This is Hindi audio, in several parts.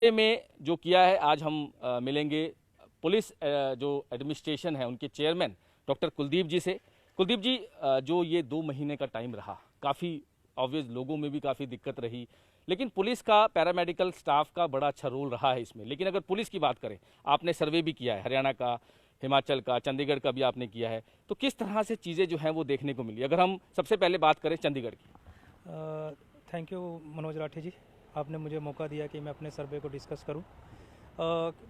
में जो किया है, आज हम मिलेंगे पुलिस जो एडमिनिस्ट्रेशन है उनके चेयरमैन डॉक्टर कुलदीप जी से। कुलदीप जी, जो ये 2 महीने का टाइम रहा, काफ़ी ऑब्वियस लोगों में भी काफ़ी दिक्कत रही, लेकिन पुलिस का पैरामेडिकल स्टाफ का बड़ा अच्छा रोल रहा है इसमें। लेकिन अगर पुलिस की बात करें, आपने सर्वे भी किया है, हरियाणा का, हिमाचल का, चंडीगढ़ का भी आपने किया है, तो किस तरह से चीज़ें जो हैं वो देखने को मिली? अगर हम सबसे पहले बात करें चंडीगढ़ की। थैंक यू मनोज राठी जी, आपने मुझे मौका दिया कि मैं अपने सर्वे को डिस्कस करूं।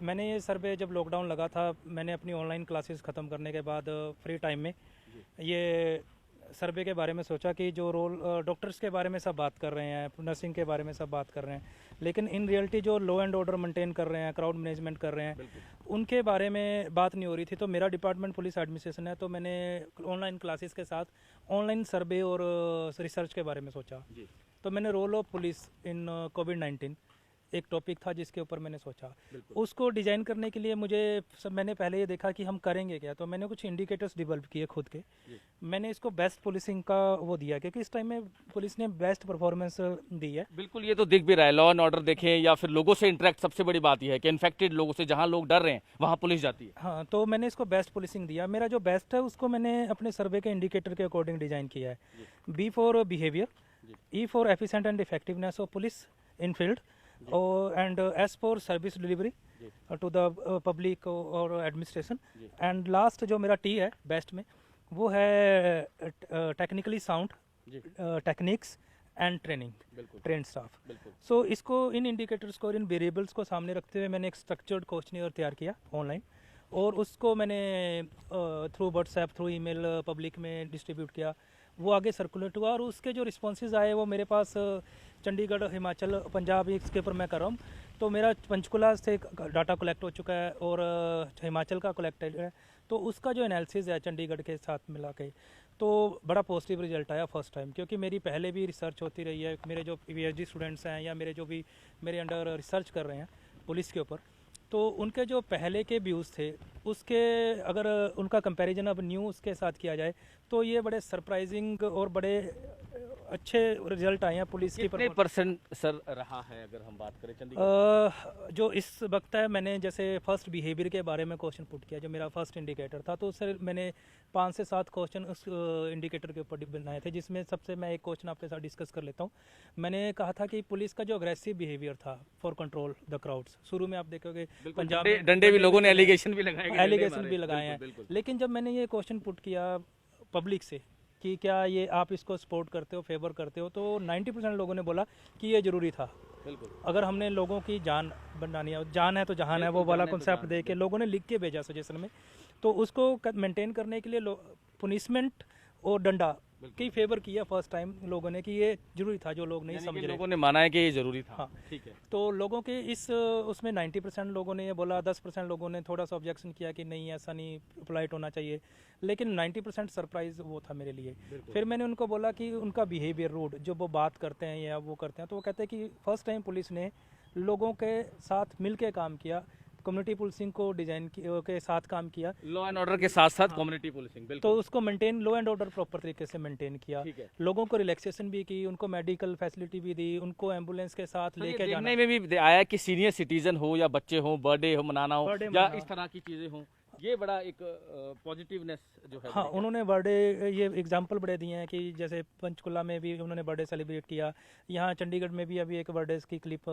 मैंने ये सर्वे जब लॉकडाउन लगा था, मैंने अपनी ऑनलाइन क्लासेस ख़त्म करने के बाद फ्री टाइम में ये सर्वे के बारे में सोचा कि जो रोल डॉक्टर्स के बारे में सब बात कर रहे हैं, नर्सिंग के बारे में सब बात कर रहे हैं, लेकिन इन रियलिटी जो लॉ एंड ऑर्डर मेंटेन कर रहे हैं, क्राउड मैनेजमेंट कर रहे हैं, उनके बारे में बात नहीं हो रही थी। तो मेरा डिपार्टमेंट पुलिस एडमिनिस्ट्रेशन है, तो मैंने ऑनलाइन क्लासेस के साथ ऑनलाइन सर्वे और रिसर्च के बारे में सोचा। तो मैंने रोल ऑफ पुलिस इन कोविड-19 एक टॉपिक था जिसके ऊपर मैंने सोचा। उसको डिज़ाइन करने के लिए मैंने पहले ये देखा कि हम करेंगे क्या, तो मैंने कुछ इंडिकेटर्स डेवलप किए खुद के। मैंने इसको बेस्ट पुलिसिंग का वो दिया, क्योंकि इस टाइम में पुलिस ने बेस्ट परफॉर्मेंस दी है। बिल्कुल, ये तो दिख भी रहा है। लॉ एंड ऑर्डर देखें या फिर लोगों से इंटरेक्ट, सबसे बड़ी बात यह है कि इन्फेक्टेड लोगों से, जहां लोग डर रहे हैं वहां पुलिस जाती है। हाँ, तो मैंने इसको बेस्ट पुलिसिंग दिया। मेरा जो बेस्ट है उसको मैंने अपने सर्वे के इंडिकेटर के अकॉर्डिंग डिज़ाइन किया है। B for behaviour, E for efficient and effectiveness of police in field, and S for service delivery to the public और एडमिनिस्ट्रेशन, एंड लास्ट जो मेरा टी है बेस्ट में, वो है technically sound techniques and train staff. So इसको, इन इंडिकेटर्स को, इन वेरिएबल्स को सामने रखते हुए मैंने एक स्ट्रक्चर्ड क्वेश्चनियर तैयार किया ऑनलाइन, और उसको मैंने through WhatsApp, through email public में डिस्ट्रीब्यूट किया। वो आगे सर्कुलेट हुआ और उसके जो रिस्पॉन्सेज आए वो मेरे पास चंडीगढ़, हिमाचल, पंजाब, इसके ऊपर मैं कर रहा हूँ। तो मेरा पंचकुला से डाटा कलेक्ट हो चुका है और हिमाचल का कलेक्ट है। तो उसका जो एनालिसिस है चंडीगढ़ के साथ मिला के, तो बड़ा पॉजिटिव रिजल्ट आया फर्स्ट टाइम। क्योंकि मेरी पहले भी रिसर्च होती रही है, मेरे जो पीएचडी स्टूडेंट्स हैं या मेरे जो भी मेरे अंडर रिसर्च कर रहे हैं पुलिस के ऊपर, तो उनके जो पहले के व्यूज़ थे उसके अगर उनका कंपैरिजन अब न्यू उसके साथ किया जाए, तो ये बड़े सरप्राइजिंग और बड़े अच्छे रिजल्ट आए हैं पुलिस की। कितने परसेंट सर रहा है अगर हम बात करें चंडीगढ़? जो इस वक्त है, मैंने जैसे फर्स्ट बिहेवियर के बारे में क्वेश्चन पुट किया, जो मेरा फर्स्ट इंडिकेटर था, तो सर मैंने 5 से 7 क्वेश्चन उस इंडिकेटर के ऊपर बनाए थे, जिसमें सबसे मैं एक क्वेश्चन आपके साथ डिस्कस कर लेता हूँ। मैंने कहा था कि पुलिस का जो अग्रेसिव बिहेवियर था फॉर कंट्रोल द क्राउड्स, शुरू में आप देखोगे पंजाब में डंडे भी लोगों ने एलिगेशन भी लगाए हैं, लेकिन जब मैंने ये क्वेश्चन पुट किया पब्लिक से कि क्या ये आप इसको सपोर्ट करते हो, फेवर करते हो, तो 90% लोगों ने बोला कि ये ज़रूरी था। अगर हमने लोगों की जान बनानी है, जान है तो जहान है, वो वाला कॉन्सेप्ट दे के लोगों ने लिख के भेजा सजेशन में। तो उसको मेंटेन करने के लिए पनिशमेंट और डंडा की फेवर किया फर्स्ट टाइम लोगों ने, कि ये जरूरी था, जो लोग नहीं समझ रहे, लोगों ने माना है कि ये जरूरी था। हाँ, ठीक है। तो लोगों के इस उसमें 90% लोगों ने ये बोला, 10% लोगों ने थोड़ा सा ऑब्जेक्शन किया कि नहीं ऐसा नहीं, पोलाइट होना चाहिए, लेकिन 90% सरप्राइज वो था मेरे लिए। फिर मैंने उनको बोला कि उनका बिहेवियर रूड, जो वो बात करते हैं या वो करते हैं, तो वो कहते हैं कि फर्स्ट टाइम पुलिस ने लोगों के साथ मिल के काम किया, कम्युनिटी पुलिसिंग को डिजाइन के साथ काम किया, लॉ एंड ऑर्डर के साथ साथ कम्युनिटी पुलिसिंग। तो उसको maintain, law and order proper तरीके से मेंटेन किया, लोगों को रिलैक्सेशन भी की, उनको मेडिकल फैसिलिटी भी दी, उनको एम्बुलेंस के साथ लेके जाना। देखने में भी आया कि सीनियर सिटीजन हो या बच्चे हो, बर्थडे हो मनाना हो या इस तरह की चीजें हो, ये बड़ा एक पॉजिटिवनेस जो है। हाँ, उन्होंने बर्थडे, ये एग्जांपल बड़े दिए हैं कि जैसे पंचकुला में भी उन्होंने बर्थडे सेलिब्रेट किया, यहाँ चंडीगढ़ में भी अभी एक बर्थडे की क्लिप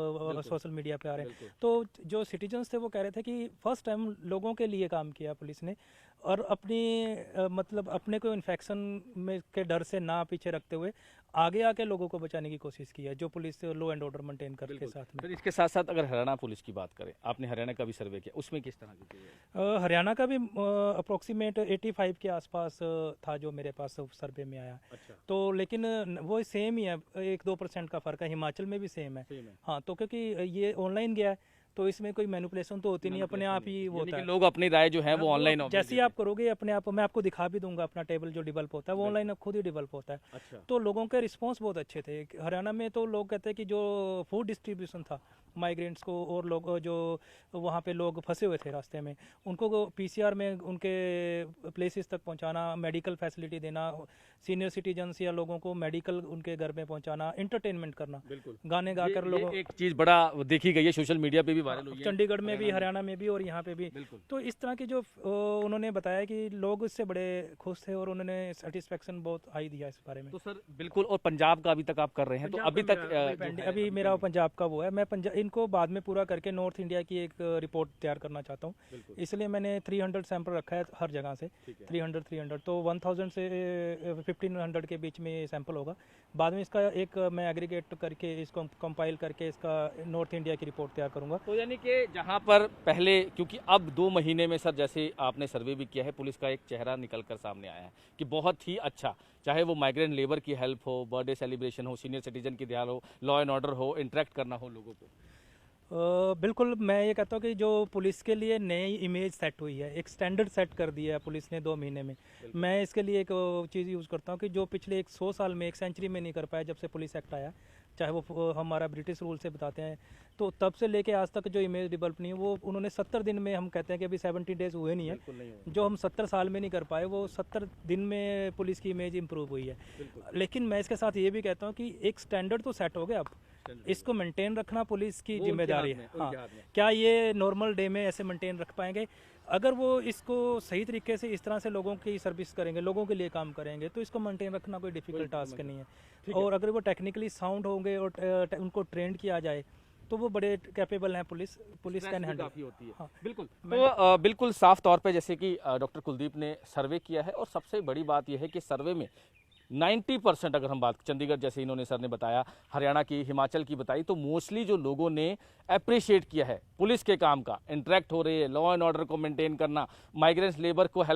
सोशल मीडिया पे आ रहे हैं। तो जो सिटीजन्स थे वो कह रहे थे कि फर्स्ट टाइम लोगों के लिए काम किया पुलिस ने, और अपनी मतलब अपने को इन्फेक्शन में के डर से ना पीछे रखते हुए आगे आके लोगों को बचाने की कोशिश की है, जो police law and order maintain करके साथ में। फिर इसके साथ साथ अगर हरियाणा पुलिस की बात करें, आपने हरियाणा का भी सर्वे किया, उसमें किस तरह की चीज़ें? हरियाणा का भी अप्रोक्सीमेट 85 के आसपास था जो मेरे पास सर्वे में आया। अच्छा। तो लेकिन वो सेम ही है, 1-2% का फ़र्क है, हिमाचल में भी सेम है। हाँ, तो क्योंकि ये ऑनलाइन गया है, तो इसमें कोई मैनिपुलेशन तो होती नहीं, अपने आप ही वो यानी होता कि है। लोग अपनी राय जो है वो ऑनलाइन जैसे ही आप करोगे अपने आप, मैं आपको दिखा भी दूंगा अपना टेबल जो डेवलप होता है, वो ऑनलाइन खुद ही डेवलप होता है। अच्छा। तो लोगों के रिस्पॉन्स बहुत अच्छे थे। हरियाणा में तो लोग कहते हैं कि जो फूड डिस्ट्रीब्यूशन था माइग्रेंट्स को, और लोग जो वहाँ पे लोग फंसे हुए थे रास्ते में, उनको पीसीआर में उनके प्लेसेस तक पहुँचाना, मेडिकल फैसिलिटी देना, सीनियर सिटीजन्स या लोगों को मेडिकल उनके घर में पहुँचाना, इंटरटेनमेंट करना, बिल्कुल। गाने गाकर लोगों, एक चीज़ बड़ा देखी गई है, सोशल मीडिया पे भी वायरल हुई है, चंडीगढ़ में भी, हरियाणा में भी और यहाँ पे भी। बिल्कुल। तो इस तरह की जो उन्होंने बताया कि लोग इससे बड़े खुश थे और उन्होंने सेटिस्फेक्शन बहुत हाई दिया इस बारे में। तो सर बिल्कुल, और पंजाब का अभी तक आप कर रहे हैं, तो अभी तक अभी मेरा पंजाब का वो है, मैं पंजाब इनको बाद में पूरा करके नॉर्थ इंडिया की एक रिपोर्ट तैयार करना चाहता हूँ, इसलिए मैंने 300 सैंपल रखा है हर जगह से, 300 तो 1000 से 1500 के बीच में सैंपल होगा। बाद में इसका एक मैं एग्रीगेट करके इसको कंपाइल करके इसका नॉर्थ इंडिया की रिपोर्ट तैयार करूंगा। तो यानी कि जहां पर पहले, क्योंकि अब 2 महीने में सर जैसे आपने सर्वे भी किया है, पुलिस का एक चेहरा निकल कर सामने आया है कि बहुत ही अच्छा, चाहे वो माइग्रेंट लेबर की हेल्प हो, बर्थडे सेलिब्रेशन हो, सीनियर सिटीजन की ध्यान हो, लॉ एंड ऑर्डर हो, इंटरेक्ट करना हो लोगों को। बिल्कुल, मैं ये कहता हूँ कि जो पुलिस के लिए नई इमेज सेट हुई है, एक स्टैंडर्ड सेट कर दिया है पुलिस ने 2 महीने में। मैं इसके लिए एक चीज़ यूज़ करता हूँ कि जो पिछले 100 साल में, 1 सेंचुरी में नहीं कर पाया जब से पुलिस एक्ट आया, चाहे वो हमारा ब्रिटिश रूल से बताते हैं, तो तब से लेके आज तक जो इमेज डेवलप नहीं है वो उन्होंने 70 दिन में, हम कहते हैं कि अभी 70 डेज हुए नहीं है, जो हम 70 साल में नहीं कर पाए वो 70 दिन में पुलिस की इमेज इंप्रूव हुई है। लेकिन मैं इसके साथ ये भी कहता हूँ कि एक स्टैंडर्ड तो सेट हो गया, अब इसको मेंटेन रखना पुलिस की जिम्मेदारी है। हाँ, क्या ये नॉर्मल डे में ऐसे मेंटेन रख पाएंगे? अगर वो इसको सही तरीके से इस तरह से लोगों की सर्विस करेंगे, लोगों के लिए काम करेंगे, तो इसको मेंटेन रखना कोई डिफिकल्ट टास्क नहीं है। और अगर वो टेक्निकली साउंड होंगे और उनको ट्रेंड किया जाए तो वो बड़े कैपेबल हैं, पुलिस कैन हैंडल काफी होती है। हाँ। बिल्कुल। तो बिल्कुल साफ तौर पे जैसे कि डॉक्टर कुलदीप ने सर्वे किया है, और सबसे बड़ी बात यह है कि सर्वे में 90% अगर हम बात, चंडीगढ़ जैसे इन्होंने सर ने बताया, हरियाणा की, हिमाचल की बताई, तो मोस्टली जो लोगों ने अप्रिशिएट किया है पुलिस के काम का, इंटरेक्ट हो रहे हैं, लॉ एंड ऑर्डर को मेंटेन करना, माइग्रेंट्स लेबर को हेल्प